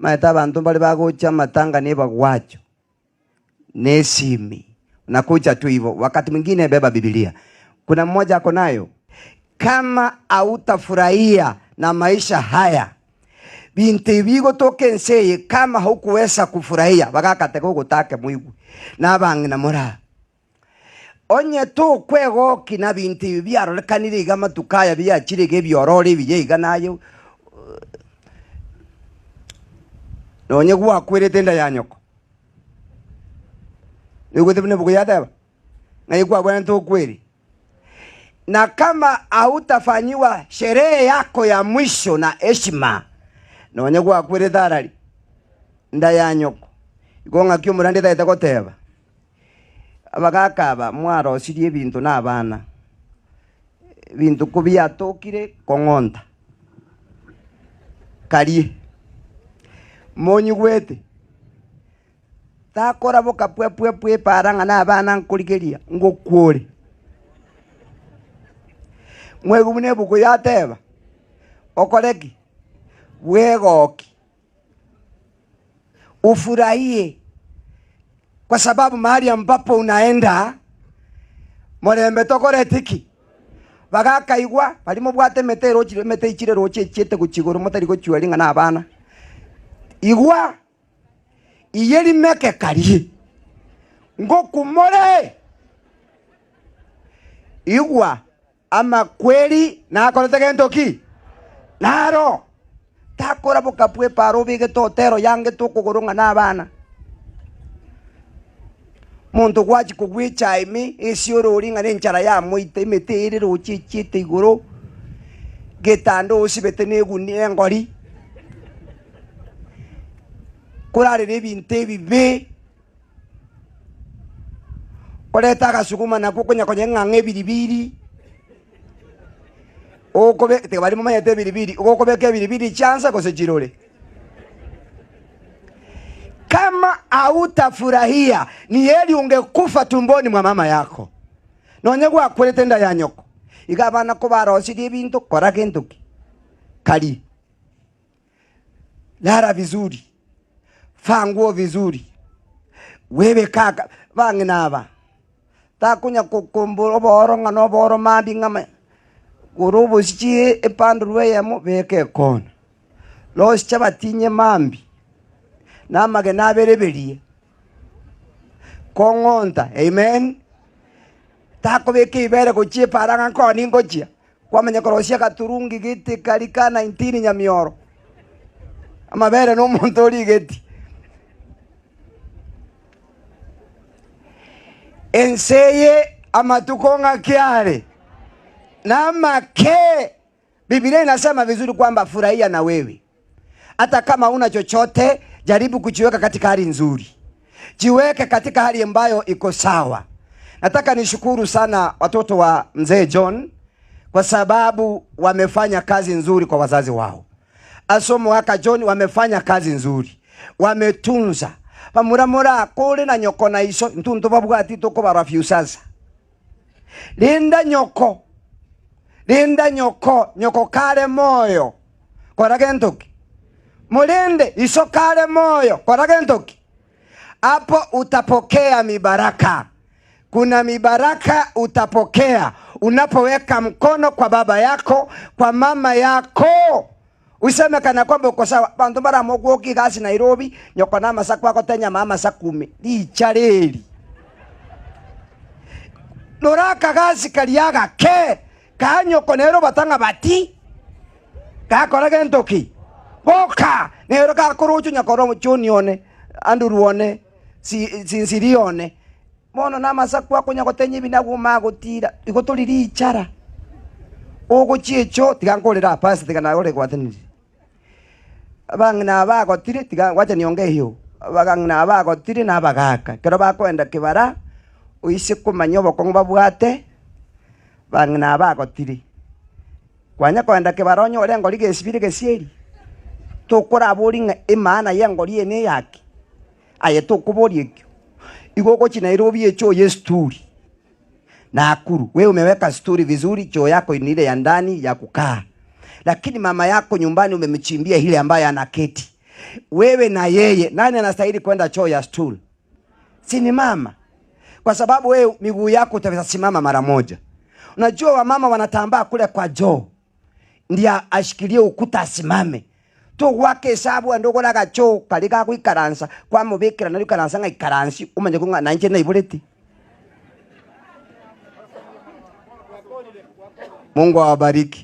maeta bantu bali bagocha matanga ni bagwacho nesimi unakuja tu hivyo. Wakati mwingine beba Biblia. Kuna mmoja ako nayo, kama hautafurahia na maisha haya binti bigo toke Enseye, kama hukuweza kufurahia bagakateko gutake muigu na bangi na mura onye to kwego kina binti byaro lekanire gama tukaya bya kirege byorore biyiga nayo nonye gwa kwirete nda ya nyoko nigutebne buku yateba ngai kwa bwana to kweli. Na kama hautafanyiwa sherehe yako ya mwisho na heshima nonye gwa kwirete arari nda ya nyoko igonga kyo murande taita goteba abagakaba mwaro sirie bintu na abana bintu kubia tokire kongonta karie monyi gwete takora boka pwe paranga na abana nkurigeria ngokwore mwegu mune buko yateba okoreki wegoki ufurahie, kwa sababu mahali ambapo unaenda morembe tokore tiki bagakaigwa balimo bwate metero chire mete ichire roche chete kuchigoro motari gochwaringa na abana igwa iyeri meke karie ngokumore igwa ama kweli na akorete ntoki naro takora bokapwe paro bige totero yange tokugoronga na abana muntu gwachi kugwicha imi isiororinga nenchara ya muite metere roche chete igoro getando osibete neguni engori kurare nebinte bibe koleta gasuguma nakukonya konyenga ngebiribiri okobe te bali mama yete biribiri okobe ke biribiri chanza kose jirole. Kama hautafurahia ni heri ungekufa tumboni mwa mama yako nonye gwa kwelete nda ya nyoko igabana ko barosiri bintu kora kintuki kali lara vizuri fanguo vizuri wewe kaka bangi naba takunya kukumburo boronga no boro mandi ngama gurubu sichi epandurwe yamo beke kona los chabatinye mambi namage nabereberie kongonta amen tako beke ibere kuchie paranga koni ngochia kwamenya korosia katurungi giti kalika 19 nyamioro amabere no montori giti Enseye amatukonga kiare na make. Biblia inasema vizuri kwamba furahia na wewe hata kama una chochote, jaribu kujiweka katika hali nzuri, jiweke katika hali ambayo iko sawa. Nataka nishukuru sana watoto wa mzee John kwa sababu wamefanya kazi nzuri kwa wazazi wao. Asomo waka John wamefanya kazi nzuri, wametunza pamuramura kule na nyoko na iso ntuntu babwati toko barafyu sasa. Linda nyoko nyoko kale moyo koragentoki mulinde iso kale moyo koragentoki. Hapo utapokea mibaraka. Kuna mibaraka utapokea unapoweka mkono kwa baba yako, kwa mama yako. Useme kana kwamba uko sawa. Bantu bara mogoki gasi Nairobi nyoko na masaku wako tenya mama sakumi di chareli loraka gasi kaliaga ke kanyo konero batanga bati kakora gentoki boka nero kakuruchu nyakoro chunione anduruone sinsirione mono na masaku wako nyoko tenye binaguma gutira igotuliri ichara ogo chiecho tigankorera pasi tiganagore kwateni abangina abagotire tiga wacha nionge hiyo abangina abagotire na abagaka kero bakwenda kibara uise kumanyobo kongba bwate bangina abagotire kwanya kwenda kibara onyo orengo ligesibire gesieri tokora aboringa imana yangori ene yake aye tokuborie kyo igoko chi Nairobi echo yesturi na akuru wewe umeweka story vizuri, choo yako ni ile ya ndani ya kukaa, lakini mama yako nyumbani umemchimbia ile ambaye anaketi. wewe na yeye, nani anastahili kwenda choo ya stool? Si ni mama? Kwa sababu wewe miguu yako utasimama mara moja. Unajua wamama wanatambaa kule kwa joo, ndia ashikilie ukuta asimame tu wake hesabu andoko la choo kalika kuikaransa kwa mubekera na ikaransa nga ikaransi umanje kunga nanje na ibuleti. Mungu awabariki.